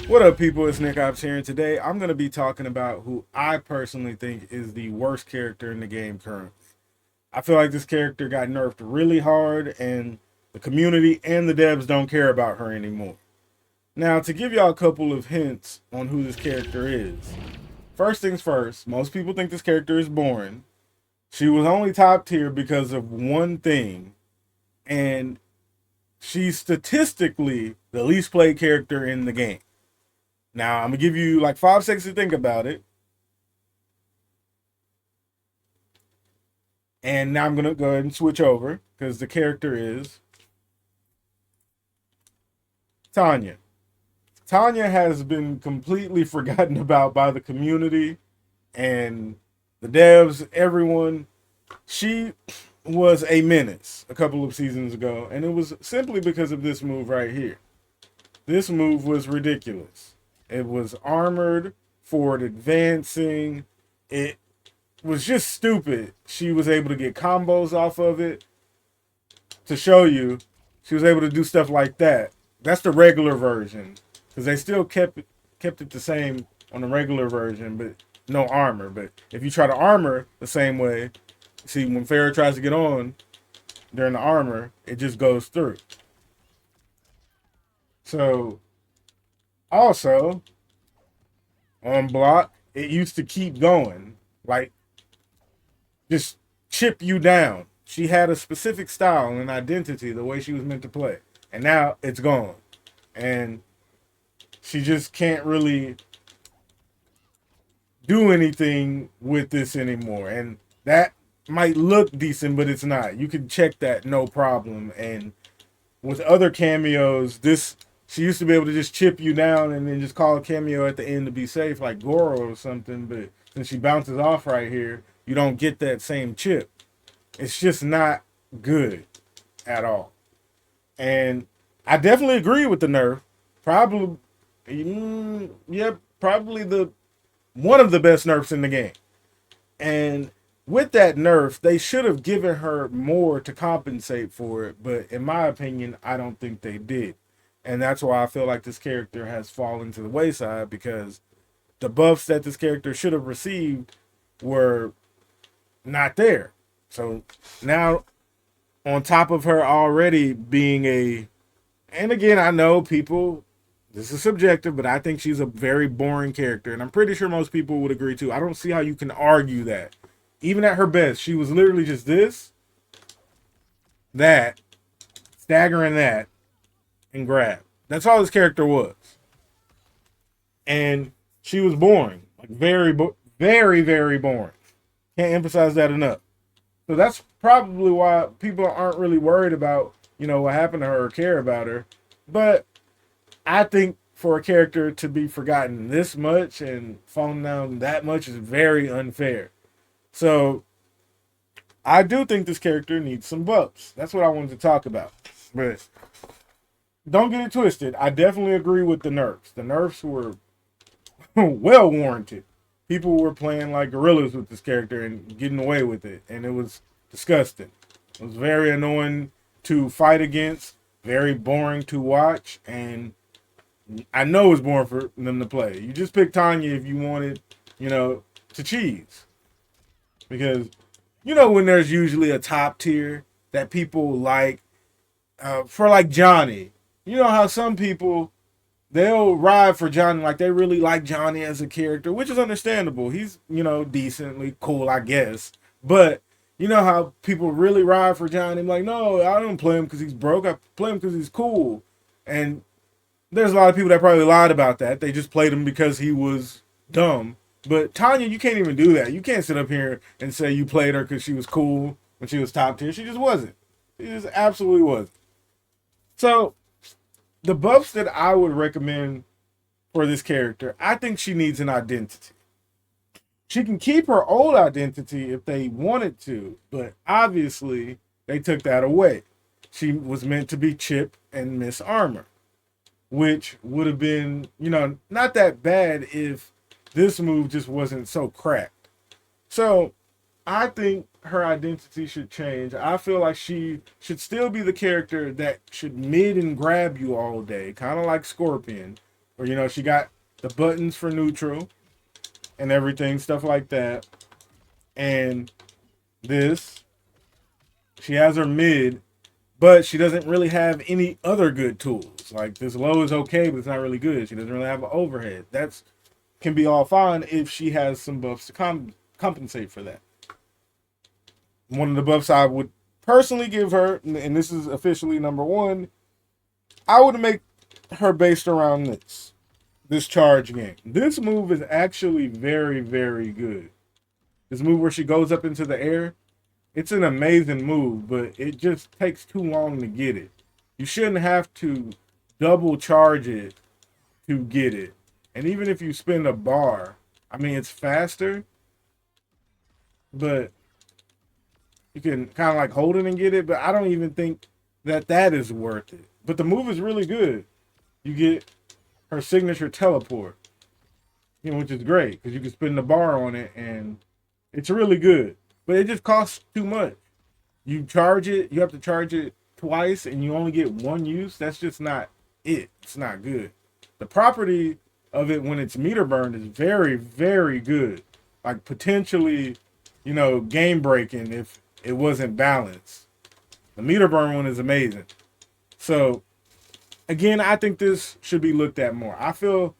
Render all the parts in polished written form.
What up, people? It's Nickopz here, and today I'm going to be talking about who I personally think is the worst character in the game currently. I feel like this character got nerfed really hard, and the community and the devs don't care about her anymore. Now, to give y'all a couple of hints on who this character is. First things first, most people think this character is boring. She was only top tier because of one thing, and she's statistically the least played character in the game. Now, I'm going to give you like 5 seconds to think about it. And now I'm going to go ahead and switch over because the character is Tanya. Tanya has been completely forgotten about by the community and the devs, everyone. She was a menace a couple of seasons ago, and it was simply because of this move right here. This move was ridiculous. It was armored, forward advancing. It was just stupid. She was able to get combos off of it. To show you, she was able to do stuff like that. That's the regular version, because they still kept it the same on the regular version, but no armor. But if you try to armor the same way, see when Farrah tries to get on during the armor, it just goes through. So also on block, it used to keep going, like just chip you down. She had a specific style and an identity, the way she was meant to play, and now it's gone, and she just can't really do anything with this anymore. And that might look decent, but it's not. You can check that no problem. And with other cameos, this she used to be able to just chip you down and then just call a cameo at the end to be safe, like Goro or something. But since she bounces off right here, you don't get that same chip. It's just not good at all. And I definitely agree with the nerf. Probably, yeah, probably the one of the best nerfs in the game. And with that nerf, they should have given her more to compensate for it. But in my opinion, I don't think they did. And that's why I feel like this character has fallen to the wayside, because the buffs that this character should have received were not there. So now, on top of her already being and again, I know people, this is subjective, but I think she's a very boring character. And I'm pretty sure most people would agree too. I don't see how you can argue that. Even at her best, she was literally just this, that, staggering that, and grab. That's all this character was. And she was boring. Like very, very boring. Can't emphasize that enough. So that's probably why people aren't really worried about, what happened to her or care about her. But I think for a character to be forgotten this much and fallen down that much is very unfair. So I do think this character needs some buffs. That's what I wanted to talk about. But don't get it twisted. I definitely agree with the nerfs. The nerfs were well warranted. People were playing like gorillas with this character and getting away with it, and it was disgusting. It was very annoying to fight against, very boring to watch, and I know it's boring for them to play. You just pick Tanya if you wanted, to cheese. Because, when there's usually a top tier that people like, for like Johnny, you know how some people, they'll ride for Johnny, like they really like Johnny as a character, which is understandable. He's, decently cool, I guess. But you know how people really ride for Johnny? I'm like, no, I don't play him because he's broke. I play him because he's cool. And there's a lot of people that probably lied about that. They just played him because he was dumb. But Tanya, you can't even do that. You can't sit up here and say you played her because she was cool when she was top tier. She just wasn't. She just absolutely wasn't. So the buffs that I would recommend for this character, I think she needs an identity. She can keep her old identity if they wanted to, but obviously they took that away. She was meant to be Chip and Miss Armor, which would have been, not that bad if this move just wasn't so cracked. So I think her identity should change. I feel like she should still be the character that should mid and grab you all day, kind of like Scorpion, Or, she got the buttons for neutral and everything, stuff like that. And this, she has her mid, but she doesn't really have any other good tools. Like this low is okay, but it's not really good. She doesn't really have an overhead. That's can be all fine if she has some buffs to compensate for that. One of the buffs I would personally give her, and this is officially number one, I would make her based around this charge game. This move is actually very, very good. This move where she goes up into the air, it's an amazing move, but it just takes too long to get it. You shouldn't have to double charge it to get it. And even if you spend a bar, I mean, it's faster, but you can kind of like hold it and get it, but I don't even think that is worth it. But the move is really good. You get her signature teleport, which is great because you can spin the bar on it and it's really good. But it just costs too much. You have to charge it twice and you only get one use. That's just not it. It's not good. The property of it when it's meter burned is very, very good. Like potentially, game breaking if it wasn't balanced. The meter burn one is amazing. So again, I think this should be looked at more. I feel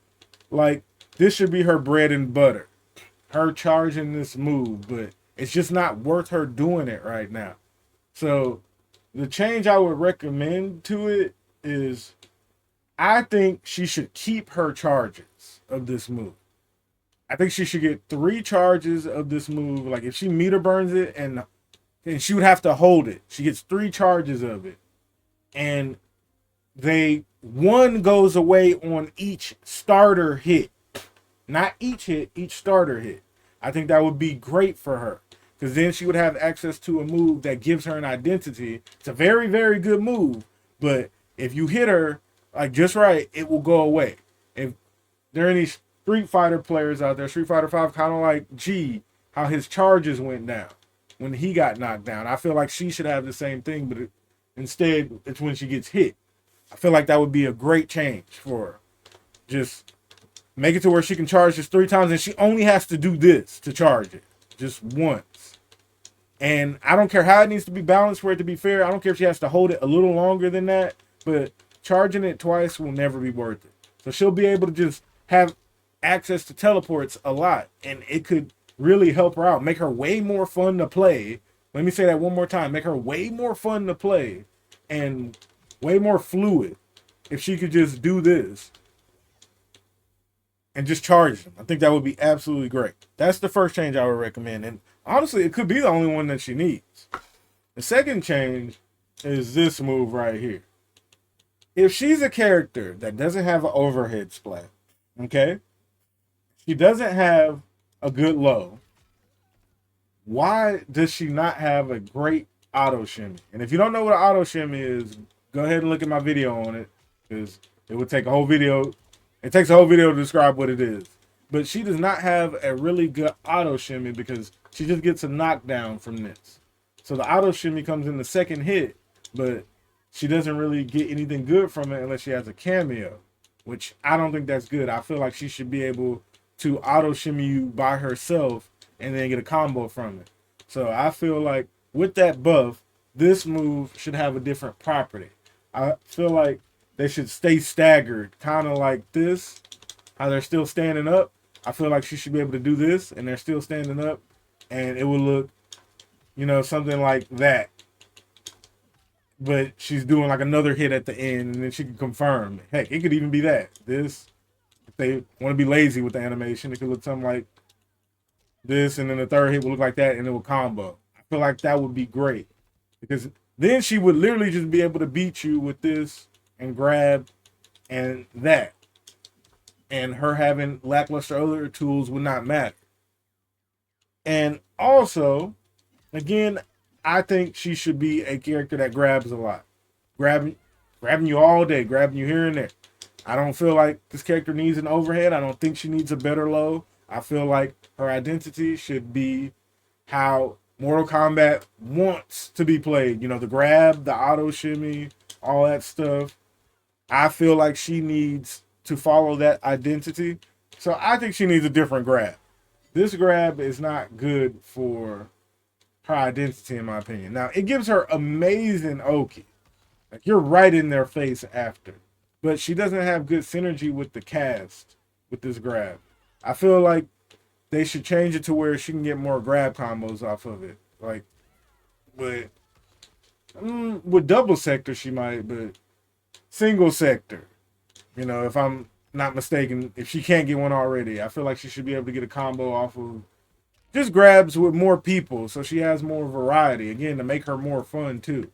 like this should be her bread and butter. Her charging this move, but it's just not worth her doing it right now. So the change I would recommend to it is I think she should keep her charges of this move. I think she should get 3 charges of this move. Like if she meter burns it and she would have to hold it. She gets 3 charges of it. And one goes away on each starter hit. Not each hit, each starter hit. I think that would be great for her. Because then she would have access to a move that gives her an identity. It's a very, very good move. But if you hit her like just right, it will go away. If there are any Street Fighter players out there, Street Fighter 5, kind of like G, how his charges went down when he got knocked down. I feel like she should have the same thing, but instead it's when she gets hit. I feel like that would be a great change for her. Just make it to where she can charge this 3 times and she only has to do this to charge it. Just once. And I don't care how it needs to be balanced for it to be fair. I don't care if she has to hold it a little longer than that, but charging it twice will never be worth it. So she'll be able to just have access to teleports a lot, and it could really help her out, make her way more fun to play. Let me say that one more time. Make her way more fun to play and way more fluid if she could just do this and just charge them. I think that would be absolutely great. That's the first change I would recommend. And honestly, it could be the only one that she needs. The second change is this move right here. If she's a character that doesn't have an overhead splat, okay? She doesn't have a good low. Why does she not have a great auto shimmy? And if you don't know what an auto shimmy is, go ahead and look at my video on it, because it would take a whole video. It takes a whole video to describe what it is. But she does not have a really good auto shimmy because she just gets a knockdown from this. So the auto shimmy comes in the second hit, but she doesn't really get anything good from it unless she has a cameo, which I don't think that's good. I feel like she should be able to auto shimmy you by herself and then get a combo from it. So I feel like with that buff, this move should have a different property. I feel like they should stay staggered, kind of like this, how they're still standing up. I feel like she should be able to do this and they're still standing up, and it would look, something like that. But she's doing like another hit at the end and then she can confirm. Heck, it could even be that. This, if they want to be lazy with the animation, it could look something like this, and then the third hit would look like that and it would combo. I feel like that would be great because then she would literally just be able to beat you with this and grab and that. And her having lackluster other tools would not matter. And also, again, I think she should be a character that grabs a lot. Grabbing you all day, grabbing you here and there. I don't feel like this character needs an overhead. I don't think she needs a better low. I feel like her identity should be how Mortal Kombat wants to be played. The grab, the auto shimmy, all that stuff. I feel like she needs to follow that identity. So I think she needs a different grab. This grab is not good for her identity, in my opinion. Now, it gives her amazing Oki. Like, you're right in their face after. But she doesn't have good synergy with the cast with this grab. I feel like they should change it to where she can get more grab combos off of it. Like, with double sector, she might, but single sector, if I'm not mistaken, if she can't get one already, I feel like she should be able to get a combo off of just grabs with more people so she has more variety. Again, to make her more fun, too.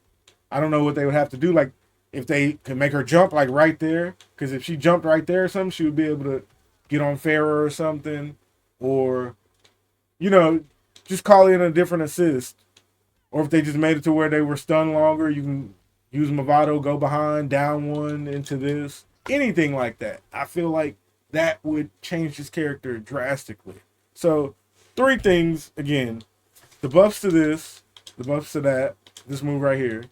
I don't know what they would have to do. Like, if they could make her jump, like, right there. Because if she jumped right there or something, she would be able to get on Farrah or something. Or, just call in a different assist. Or if they just made it to where they were stunned longer, you can use Movado, go behind, down one into this. Anything like that. I feel like that would change his character drastically. So, 3 things, again. The buffs to this, the buffs to that, this move right here,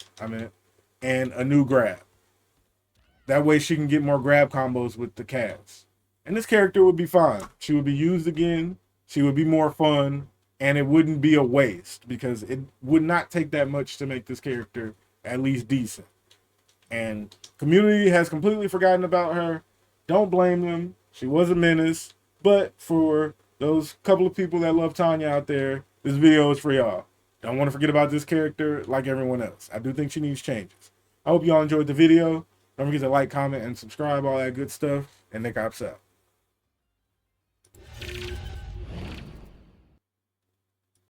and a new grab. That way she can get more grab combos with the cast. And this character would be fine. She would be used again. She would be more fun. And it wouldn't be a waste because it would not take that much to make this character at least decent. And community has completely forgotten about her. Don't blame them. She was a menace. But for those couple of people that love Tanya out there, this video is for y'all. Don't want to forget about this character like everyone else. I do think she needs changes. I hope y'all enjoyed the video. Don't forget to like, comment, and subscribe, all that good stuff. And Nickopz out.